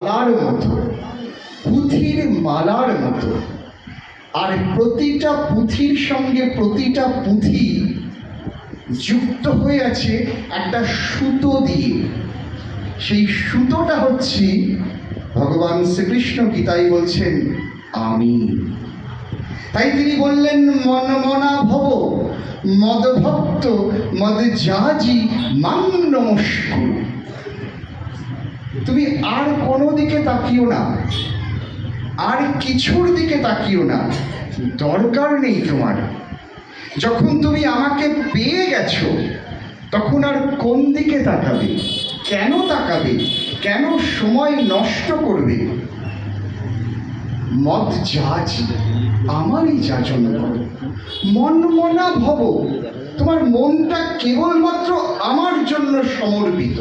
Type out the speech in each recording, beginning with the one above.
মালার মতো, পুঁথির মালার মতো। আর প্রতিটা পুঁথির সঙ্গে প্রতিটা পুঁথি যুক্ত হয়ে আছে একটা সুতো দিয়ে। সেই সুতোটা হচ্ছে ভগবান শ্রীকৃষ্ণ গীতায় বলছেন আমি। তাই তিনি বললেন মন মনা ভব মদভক্ত মদ জাজি মান নমস্কুর। তুমি আর কোনো দিকে তাকিও না, আর কিছুর দিকে তাকিও না, দরকার নেই তোমার। যখন তুমি আমাকে পেয়ে গেছো তখন আর কোন দিকে তাকাবে, কেন তাকাবে, কেন সময় নষ্ট করবে? মদ যাচি, আমারই যাচন করো। মন মনা ভব, তোমার মনটা কেবলমাত্র আমার জন্য সমর্পিত।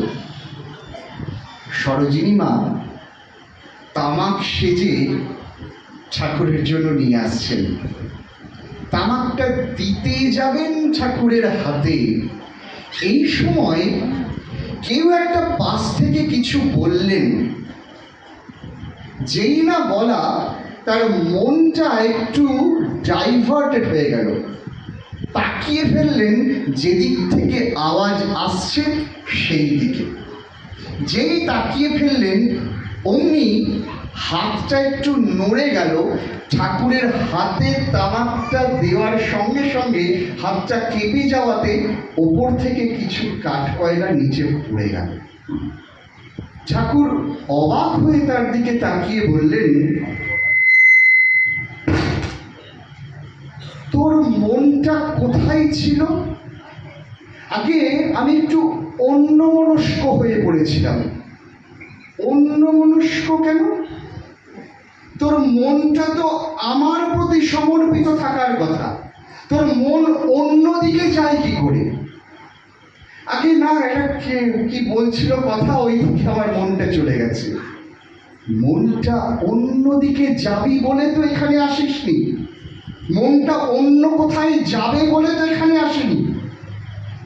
সরোজিনী মা তামাক সেজে ঠাকুরের জন্য নিয়ে আসছেন। তামাকটা দিতে যাবেন ঠাকুরের হাতে, এই সময় কেউ একটা পাশ থেকে কিছু বললেন। যেই না বলা, তার মনটা একটু ডাইভার্টেড হয়ে গেল। তাকিয়ে ফেললেন যেদিক থেকে আওয়াজ আসছে সেই দিকে। যেই তাকিয়ে ফেললেন অমনি হাতটা একটু নড়ে গেল। ঠাকুরের হাতে তামাকটা দেওয়ার সঙ্গে সঙ্গে হাতটা কেঁপে যাওয়াতে ওপর থেকে কিছু কাঠ কয়লা নিচে পড়ে গেল। ঠাকুর অবাক হয়ে তার দিকে তাকিয়ে বললেন, তোর মনটা কোথায় ছিল? আগে আমি একটু অন্যমনস্ক হয়ে পড়েছিলাম। অন্যমনস্ক কেন? তোর মনটা তো আমার প্রতি সমর্পিত থাকার কথা, তোর মন অন্যদিকে যায় কি করে? আগে না, এটা কি বলছিল কথা, ওই দিকে আমার মনটা চলে গেছে। মনটা অন্যদিকে যাবি বলে তো এখানে আসিসনি, মনটা অন্য কোথায় যাবে বলে তো এখানে আসেনি।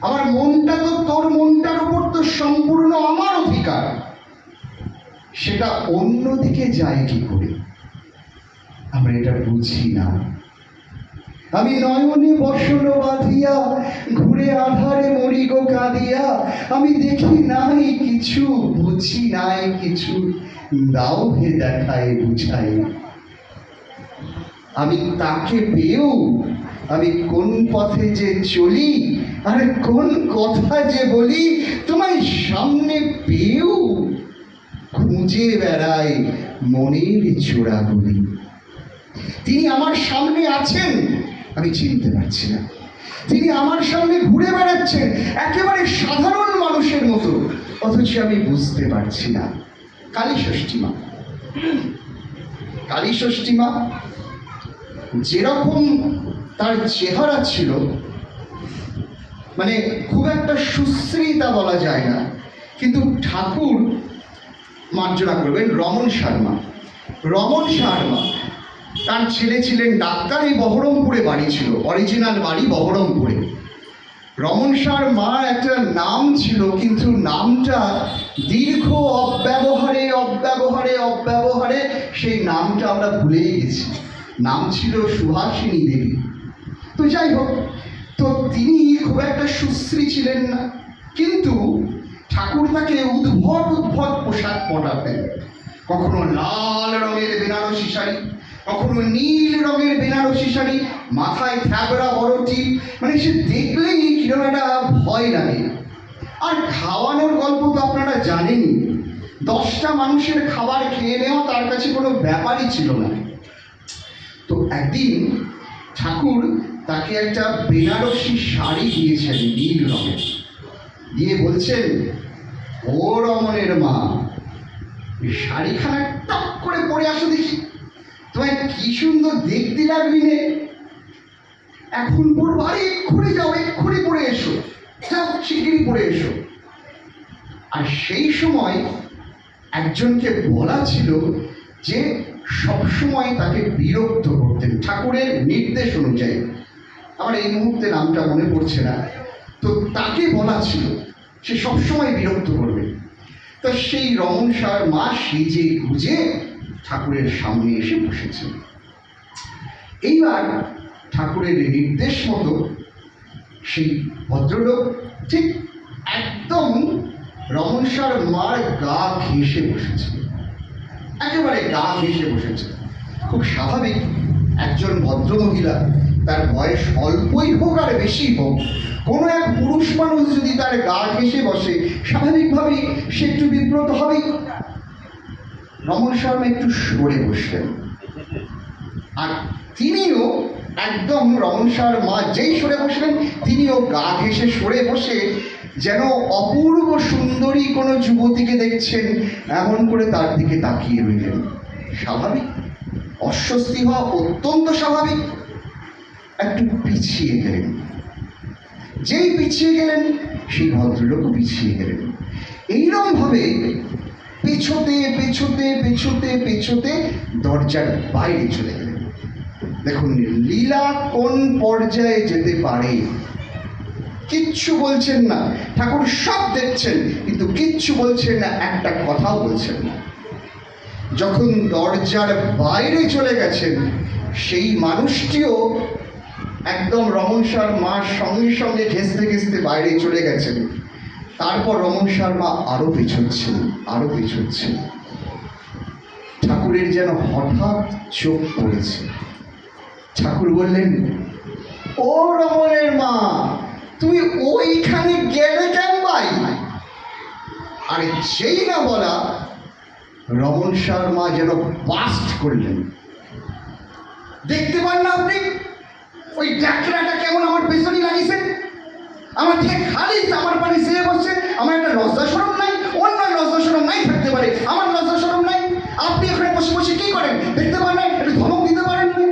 আমার মনটা তো তোর মনটার উপর তো সম্পূর্ণ আমার অধিকার, সেটা অন্যদিকে যায় কি করে? আমরা এটা বুঝি না। আমি নয়নে বসন বাঁধিয়া ঘুরে আধারে মরি গো কাঁদিয়া, আমি দেখি নাই কিছু, বুঝি নাই কিছু, দাও হে দেখায় বুঝাই। আমি তাকে পেয়েও আমি কোন পথে যে চলি আর কোন কথা যে বলি, তোমায় সামনে পেয়েও খুঁজে বেড়াই মনের চোরাগুলি। তিনি আমার সামনে আছেন, আমি চিনতে পারছি না। তিনি আমার সামনে ঘুরে বেড়াচ্ছেন একেবারে সাধারণ মানুষের মতো, অথচ আমি বুঝতে পারছি না। কালী ষষ্ঠী মা, কালী ষষ্ঠী মা যেরকম তার চেহারা ছিল, মানে খুব একটা সুশ্রী তা বলা যায় না, কিন্তু ঠাকুর মার্জনা করবেন রমন শর্মা। রমন শর্মা তার ছেলে ছিলেন ডাক্তার, এই বহরমপুরে বাড়ি ছিল, অরিজিনাল বাড়ি বহরমপুরে। রমন শর্মার একটা নাম ছিল, কিন্তু নামটা দীর্ঘ অব্যবহারে অব্যবহারে অব্যবহারে সেই নামটা আমরা ভুলেই গেছি। নাম ছিল সুহাসিনী দেবী। তো যাই হোক, তো তিনি খুব একটা সুশ্রী ছিলেন না, কিন্তু ঠাকুর তাকে উদ্ভট উদ্ভট পোশাক পরাতেন। কখনো লাল রঙের বেনারসি শাড়ি, কখনো নীল রঙের বেনারসি শাড়ি, মাথায় থ্যাবড়া বড় টিপ, মানে সে দেখলেই কিরকম একটা ভয় লাগে। আর খাওয়ানোর গল্প তো আপনারা জানেনই, 10টা মানুষের খাবার খেয়ে নেওয়া তার কাছে কোনো ব্যাপারই ছিল না। তো একদিন ঠাকুর তাকে একটা বেনারসি শাড়ি দিয়েছেন নীল রঙের, দিয়ে বলছেন, ও রমনের মা, শাড়িখানা টক করে পরে আসো দেখি, তোমায় কি সুন্দর দেখতে লাগবি নে, এখন পড়বো, আরে এক্ষুনি যাও, এক্ষুনি পরে এসো, যাও শিগগিরই পরে এসো। আর সেই সময় একজনকে বলা ছিল যে সবসময় তাকে বিরক্ত করতেন ঠাকুরের নির্দেশ অনুযায়ী, আমার এই মুহূর্তে নামটা মনে পড়ছে না, তো তাকে বলা ছিল সে সবসময় বিরক্ত করবে। তো সেই রমণ সার মা সেজে গুজে ঠাকুরের সামনে এসে বসেছেন। এইবার ঠাকুরের নির্দেশ মতো সেই ভদ্রলোক ঠিক একদম রমণ সার মার গা ঘেঁষে বসেছে, একেবারে গা ঘেঁষে বসেছে। খুব স্বাভাবিক, একজন ভদ্রমহিলা, তার বয়স অল্পই হোক আর বেশি হোক, কোনো এক পুরুষ মানুষ যদি তার গা ঘেঁষে বসে, স্বাভাবিকভাবেই সে একটু বিব্রত হবেই। রমণ শর্মা একটু সরে বসলেন, আর তিনিও একদম রমণ সার মা যেই সরে বসলেন, তিনিও গা ঘেঁষে সরে বসে যেন অপূর্ব সুন্দরী কোনো যুবতীকে দেখছেন এমন করে তার দিকে তাকিয়ে রইলেন। স্বাভাবিক, অস্বস্তি হওয়া অত্যন্ত স্বাভাবিক। একটু পিছিয়ে গেলেন, যেই পিছিয়ে গেলেন সেই ভদ্রলোকও পিছিয়ে গেলেন। এইরকম ভাবে পেছোতে পেছোতে পেছোতে পেছোতে দরজার বাইরে চলে গেলেন। দেখুন লীলা কোন পর্যায়ে যেতে পারে। কিচ্ছু বলছেন না, ঠাকুর সব দেখছেন কিন্তু কিচ্ছু বলছেন না, একটা কথাও বলছেন না। যখন দরজার বাইরে চলে গেছেন, সেই মানুষটিও একদম রমণ সার মার সঙ্গে সঙ্গে ঘেঁষতে ঘেঁষতে বাইরে চলে গেছেন। তারপর রমণ সার মা আরো পেছোচ্ছেন, আরো পেছোচ্ছেন। ঠাকুরের যেন হঠাৎ চোখ পড়েছে। ঠাকুর বললেন, ও রমণের মা, তুমি ওইখানে গেলে কেন ভাই? আরে যেই না বলা, রমণ সার মা যেন বাস্ট করলেন। দেখতে পান না আপনি ওই ডাকরাটা কেমন আমার পেছনে লাগিয়েছে? আমার দিকে খালি আমার পানি চেয়ে বসছে। আমার একটা লজ্জা শরম নাই? অন্য লজ্জা শরম নাই থাকতে পারে, আমার লজ্জা শরম নাই? আপনি এখানে বসে বসে কি করেন? দেখতে পান না? একটু ধমক দিতে পারেন না?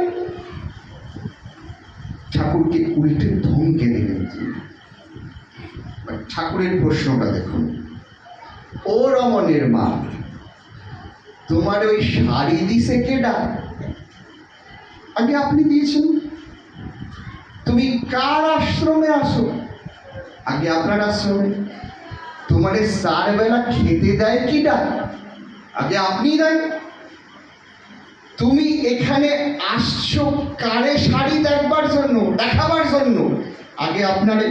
ঠাকুরকে উল্টে ধমকে দিলেন। ঠাকুরের প্রশ্নটা দেখুন, ও রমণের মা, তোমার ওই শাড়ি দিছে কেডা? আগে আপনি দিয়েছেন। তুমি কার আশ্রমে আসো? আগে আপনার আশ্রমে। তোমারে 4 বেলা খেতে দেয় কিডা? আগে আপনি দেন। তুমি এখানে আসছো কারে শাড়ি দেখবার জন্য, দেখাবার জন্য? আগে আপনারে।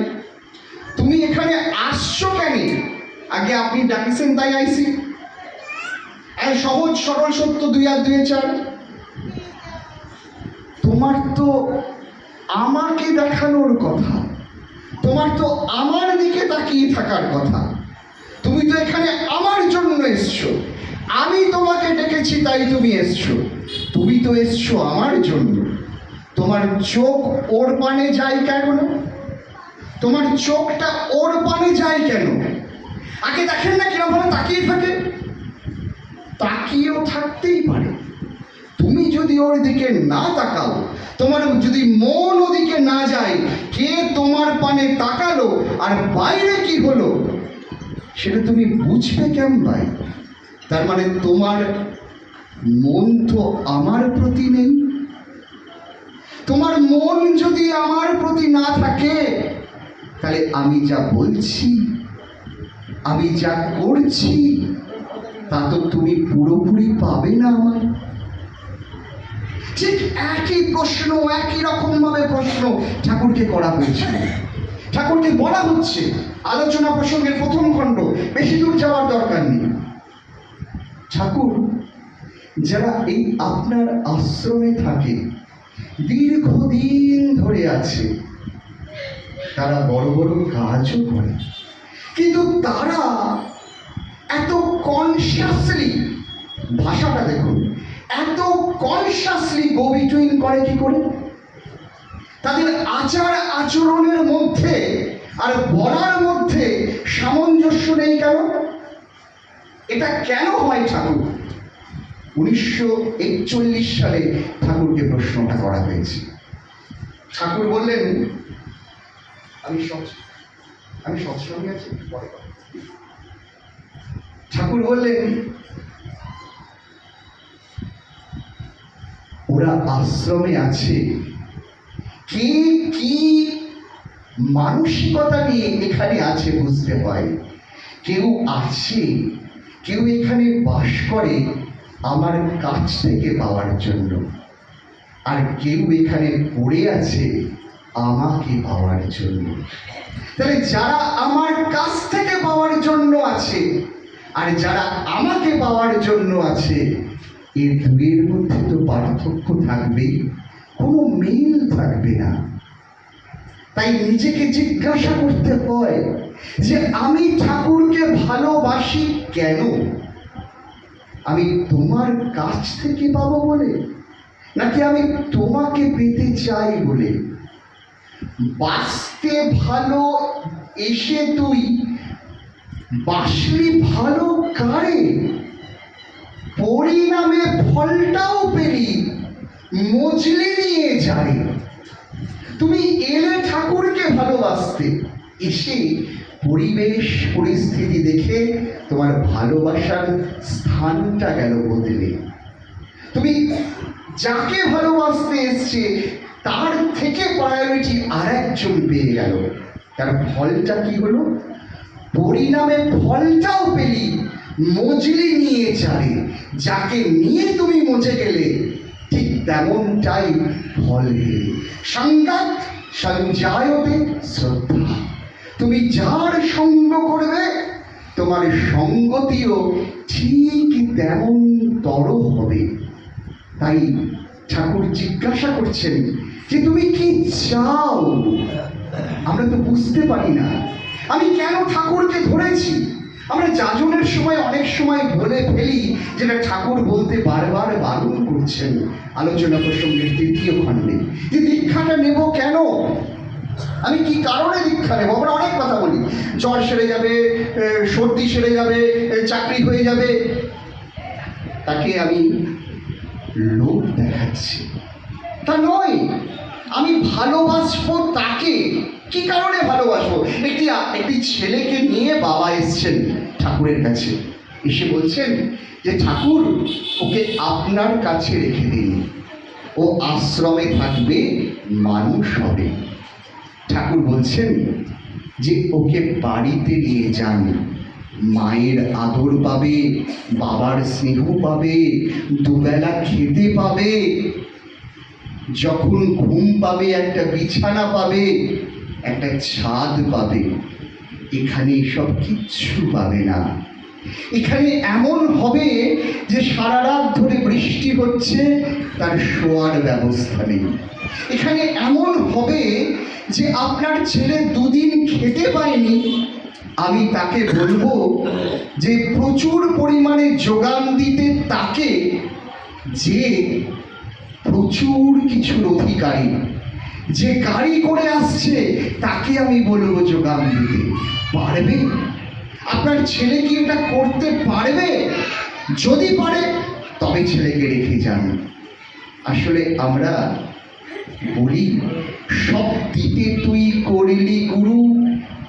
তুমি এখানে আসছো কেন? আগে আপনি ডাকিছেন তাই আইছি। সহজ সরল সত্য 2 আর 2 4। তোমার তো আমাকে দেখানোর কথা, তোমার তো আমার দিকে তাকিয়ে থাকার কথা। তুমি তো এখানে আমার জন্য এসছো, আমি তোমাকে ডেকেছি তাই তুমি এসছো। তুমি তো এসছো আমার জন্য। তোমার চোখ ওর পানে যায় কেন? তোমার চোখটা ওর পানে যায় কেন? আগে দেখেন না কিরকম ভাবে তাকিয়ে থাকে। তাকিয়েও থাকতেই পারে। তুমি যদি ওর দিকে না তাকাও, তোমার যদি মন ওদিকে না যায়, কে তোমার পানে তাকালো আর বাইরে কি হলো সেটা তুমি বুঝবে কেমন ভাই? তার মানে তোমার মন তো আমার প্রতি নেই। তোমার মন যদি আমার প্রতি না থাকে, তাহলে আমি যা বলছি, আমি যা করছি, তা তো তুমি পুরোপুরি পাবে না আমার। ঠিক একই প্রশ্ন, একই রকম ভাবে প্রশ্ন ঠাকুরকে করা হয়েছে। ঠাকুরকে বলা হচ্ছে, আলোচনা প্রসঙ্গের প্রথম খণ্ড, বেশি দূর যাওয়ার দরকার নেই। ঠাকুর, যারা এই আপনার আশ্রমে থাকে, দীর্ঘদিন ধরে আছে, তারা বড় বড় কাজও করে, কিন্তু তারা এত কনসিয়াসলি, ভাষাটা দেখুন, এত কনসিয়াসলি গো বিটুইন করে কি করে? তাদের আচার আচরণের মধ্যে আর বলার মধ্যে সামঞ্জস্য নেই কেন? এটা কেন হয় ঠাকুর? 1941 সালে ঠাকুরকে প্রশ্নটা করা হয়েছে। ঠাকুর বললেন, আমি সৎসঙ্গে আছি, পরে কথা। ঠাকুর বললেন, ওরা আশ্রমে আছে, কে কি মানসিকতা নিয়ে এখানে আছে বুঝতে হয়। কেউ আছে কেউ এখানে বাস করে আমার কাছ থেকে পাওয়ার জন্য, আর কেউ এখানে পড়ে আছে আমাকে পাওয়ার জন্য। তাহলে যারা আমার কাছ থেকে পাওয়ার জন্য আছে আর যারা আমাকে পাওয়ার জন্য আছে, এই দুয়ের মধ্যে তো পার্থক্য থাকবেই, কোনো মিল থাকবে না। তাই নিজেকে জিজ্ঞাসা করতে হয় যে আমি ঠাকুরকে ভালোবাসি কেন? আমি তোমার কাছ থেকে পাবো বলে, নাকি আমি তোমাকে পেতে চাই বলে? বাঁচতে ভালো এসে তুই বাসলি ভালো কারে? পরিণামে ফলটাও পেলি মজলি নিয়ে যাই। তুমি এলে ঠাকুরকে ভালোবাসতে, এসে পরিবেশ পরিস্থিতি দেখে তোমার ভালোবাসার স্থানটা গেল বদলে। তুমি যাকে ভালোবাসতে এসছে তার থেকে প্রায়োরিটি আর একজন পেয়ে গেল, তার ফলটা কি হলো? পরিণামে ফলটাও পেলি মজলি নিয়ে যাবে। যাকে নিয়ে তুমি মজে গেলে ঠিক তেমনটাই ফল পেলে। সঙ্গাত সঞ্জায়তে শ্রদ্ধা। তুমি যার সঙ্গ করবে তোমার সঙ্গতিও ঠিক তেমন তর হবে। তাই ঠাকুর জিজ্ঞাসা করছেন যে তুমি কি চাও? আমরা তো বুঝতে পারি না আমি কেন ঠাকুরকে ধরেছি। আমরা যাজনের সময় অনেক সময় বলে ফেলি যেটা ঠাকুর বলতে বারবার বারণ করছেন আলোচনা প্রসঙ্গের তৃতীয় খণ্ডে, যে দীক্ষাটা নেব কেন, আমি কি কারণে দীক্ষা নেব। আমরা অনেক কথা বলি, জ্বর সেরে যাবে, সর্দি সেরে যাবে, চাকরি হয়ে যাবে। তাকে আমি লোক দেখাচ্ছি তা নয়, আমি ভালোবাসবো তাকে। কি কারণে ভালোবাসবো? একটি ছেলেকে নিয়ে বাবা এসছেন ঠাকুরের কাছে, এসে বলছেন যে ঠাকুর ওকে আপনার কাছে রেখে দিন, ও আশ্রমে থাকবে, মানুষ হবে। ঠাকুর বলছেন যে ওকে বাড়িতে নিয়ে যান, মায়ের আদর পাবে, বাবার স্নেহ পাবে, দুবেলা খেতে পাবে, যখন ঘুম পাবে একটা বিছানা পাবে, একটা ছাদ পাবে। এখানে সব কিচ্ছু পাবে না। এখানে এমন হবে যে সারা রাত ধরে বৃষ্টি হচ্ছে, তার শোয়ার ব্যবস্থা নেই। এখানে এমন হবে যে আপনার ছেলে দুদিন খেতে পায়নি, আমি তাকে বলবো যে প্রচুর পরিমাণে যোগান দিতে তাকে, যে প্রচুর কিছুর অধিকারী, যে গাড়ি করে আসছে তাকে আমি বলবো যোগান দিতে। পারবে? আপনার ছেলে কি এটা করতে পারবে? যদি পারে তবে ছেলেকে রেখে যান। আসলে আমরা বলি সব দিতে তুই করলি গুরু,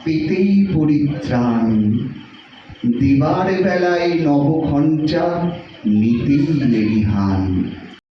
পেতেই পরিত্রাণ, দেবার বেলায় নবঘণ্টা নিতেই লেলিহান।